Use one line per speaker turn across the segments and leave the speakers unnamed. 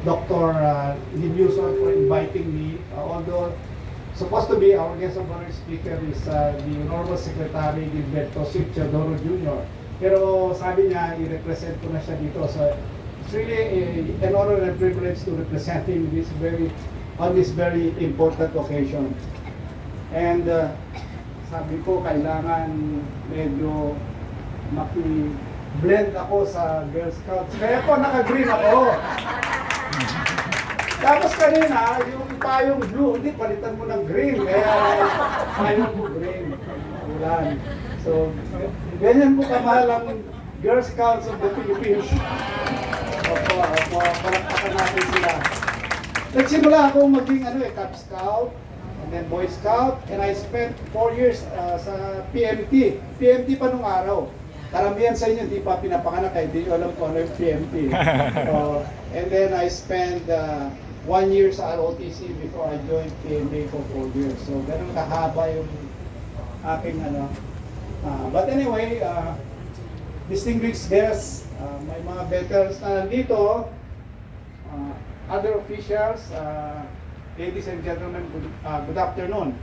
Dr. Libuson for inviting me. Although supposed to be our guest of honor speaker is the Honorable Secretary Gilberto Teodoro Jr. Pero sabi niya, i-represent ko na siya dito. So it's really an honor and privilege to represent him on this very important occasion. And sabi ko, kailangan medyo maki-blend ako sa Girl Scouts. Kaya po naka-green ako. Tapos kanina, yung payong blue, hindi, palitan mo ng green. Kaya ayaw ko green. Ulan. So, ganyan po kamahal ang Girl Scouts of the Philippines. Opo, palakpakan natin sila. Nagsimula akong maging Cub Scout, and then Boy Scout, and I spent 4 years sa PMT. PMT pa nung araw. Karamihan sa inyo, hindi pa pinapanganak, hindi nyo alam kung ano yung PMT. And then I spent 1 year sa ROTC before I joined PMA for 4 years. So, ganun kahaba yung aking but anyway, distinguished guests, may mga veterans na nandito, other officials, ladies and gentlemen, good afternoon.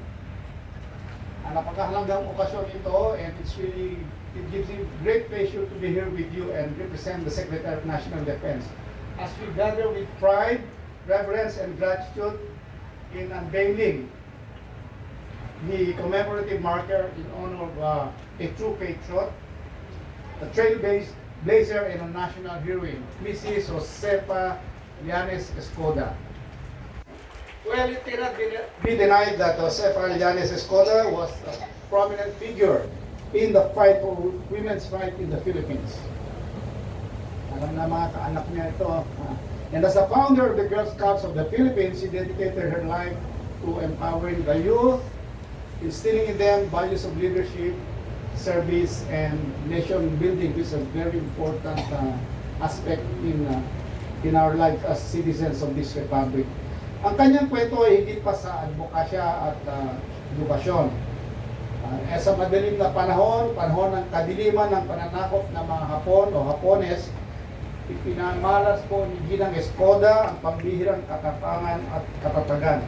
Napakahalagang okasyon ito, and it gives me great pleasure to be here with you and represent the Secretary of National Defense as we gather with pride, reverence, and gratitude in unveiling the commemorative marker in honor of a true patriot, a trailblazer, and a national heroine, Mrs. Josefa Llanes Escoda. Well, it cannot be denied that Josefa Llanes Escoda was a prominent figure in the fight for women's rights in the Philippines. Alam na mga kaanak niya ito. And as the founder of the Girl Scouts of the Philippines, she dedicated her life to empowering the youth, instilling in them values of leadership, service, and nation building, which is a very important aspect in our life as citizens of this republic. Ang kanyang kwento ay higit pa sa advokasya at edukasyon. Sa madilim na panahon ng kadiliman ng pananakop ng mga Hapon o Hapones, ipinamalas po ni Ginang Escoda ang pambihirang katapangan at katatagan.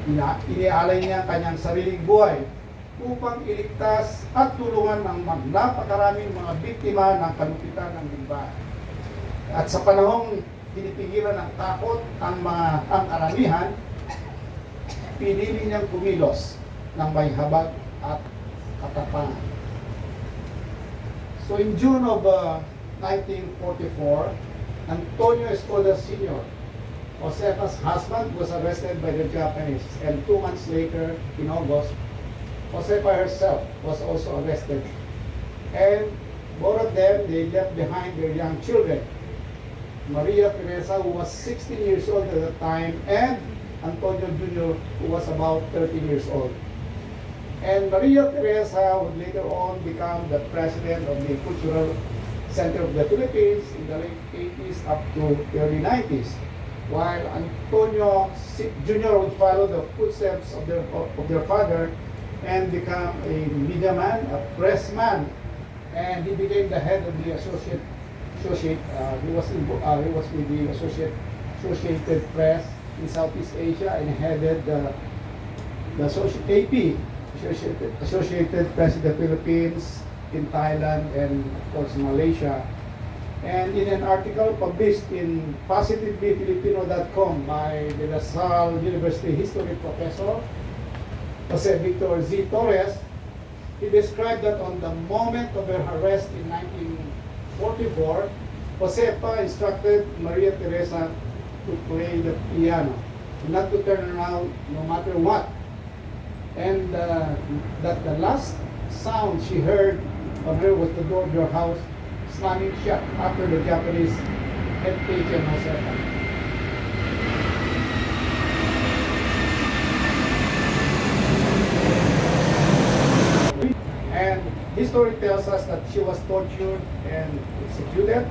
Inialay niya kanyang sariling buhay upang iligtas at tulungan ang napakaraming mga biktima ng kalupitan ng lipunan. At sa panahong pinipigilan ng takot ang karamihan, pinili niyang kumilos ng may habag at katapangan. So in June of 1944, Antonio Escoda Sr., Josefa's husband, was arrested by the Japanese, and 2 months later, in August, Josefa herself was also arrested. And both of them, they left behind their young children, Maria Teresa, who was 16 years old at the time, and Antonio Jr., who was about 13 years old. And Maria Teresa would later on become the president of the Cultural Center of the Philippines in the late 80s up to early 90s, while Antonio Jr. would follow the footsteps of their father and become a media man, a press man, and he became the head of the he was with the Associated Press in Southeast Asia and headed the AP, Associated Press in the Philippines, in Thailand, and of course Malaysia. And in an article published in positivelyfilipino.com by the La Salle University history professor Jose Victor Z. Torres, he described that on the moment of her arrest in 1944, Josefa instructed Maria Teresa to play the piano, not to turn around no matter what. And that the last sound she heard of her was the door of your house slamming shut after the Japanese had taken Josefa. And history tells us that she was tortured and executed,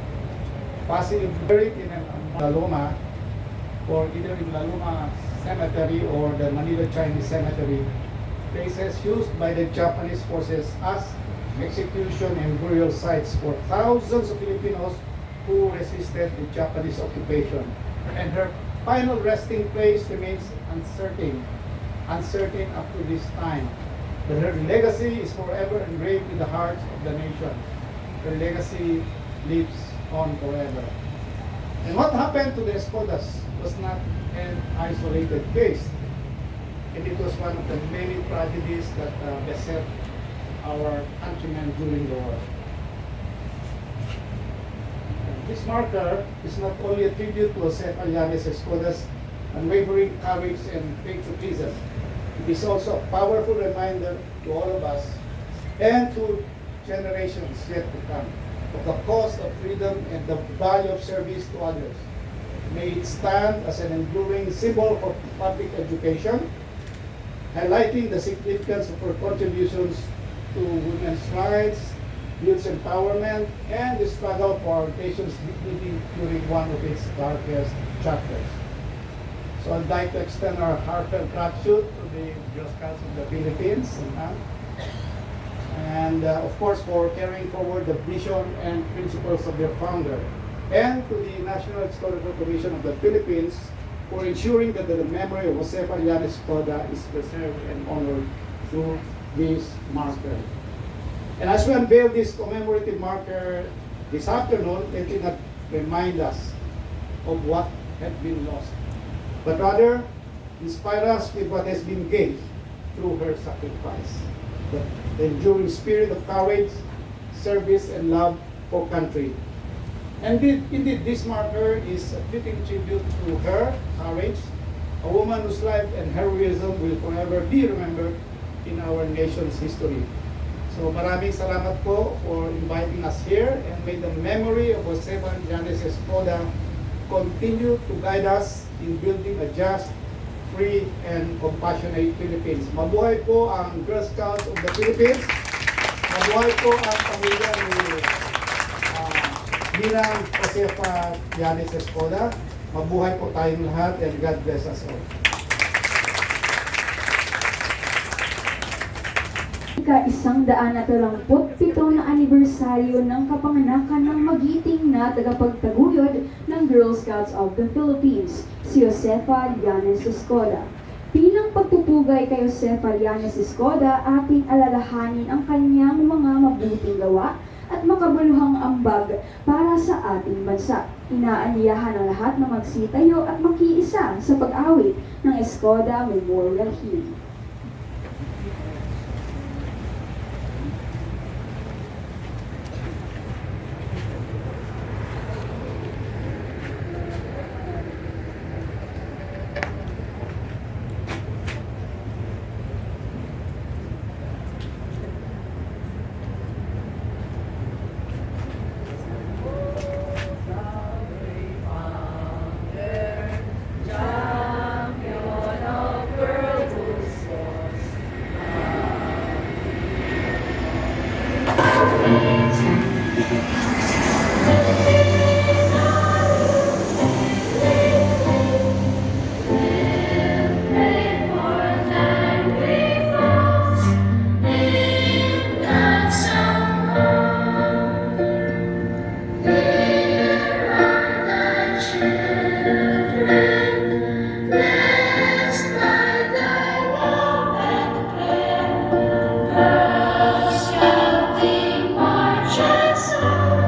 possibly buried in La Loma, or either in La Loma Cemetery or the Manila Chinese Cemetery, places used by the Japanese forces as execution and burial sites for thousands of Filipinos who resisted the Japanese occupation. and her final resting place remains uncertain up to this time. But her legacy is forever engraved in the hearts of the nation. Her legacy lives on forever. And what happened to the Escodas was not an isolated case. And it was one of the many tragedies that beset our countrymen during the war. This marker is not only a tribute to Josefa Llanes Escoda's unwavering courage and patriotism, it is also a powerful reminder to all of us and to generations yet to come of the cost of freedom and the value of service to others. May it stand as an enduring symbol of public education, highlighting the significance of her contributions to women's rights, youth empowerment, and the struggle for our nation's dignity during one of its darkest chapters. So I'd like to extend our heartfelt gratitude to the Girl Scouts of the Philippines and of course for carrying forward the vision and principles of their founder, and to the National Historical Commission of the Philippines for ensuring that the memory of Josefa Llanes Escoda is preserved and honored through this marker. And as we unveil this commemorative marker this afternoon, let it not remind us of what had been lost, but rather inspire us with what has been gained through her sacrifice. The enduring spirit of courage, service, and love for country. And indeed, this marker is a fitting tribute to her courage, a woman whose life and heroism will forever be remembered in our nation's history. So maraming salamat po for inviting us here, and may the memory of Josefa Llanes Escoda continue to guide us in building a just, free, and compassionate Philippines. Mabuhay po ang Girl Scouts of the Philippines. Mabuhay po ang pamilya ni Ninang Josefa Llanes Escoda. Mabuhay po tayong lahat, and God bless us all.
Ika-137 na anibersaryo ng kapanganakan ng magiting na tagapagtaguyod ng Girl Scouts of the Philippines, si Josefa Llanes Escoda. Bilang pagpupugay kay Josefa Llanes Escoda, ating alalahanin ang kanyang mga mabuting gawa at makabuluhang ambag para sa ating bansa. Inaanyayahan ang lahat na magsitayo at makiisa sa pag-awit ng Escoda Memorial Hymn.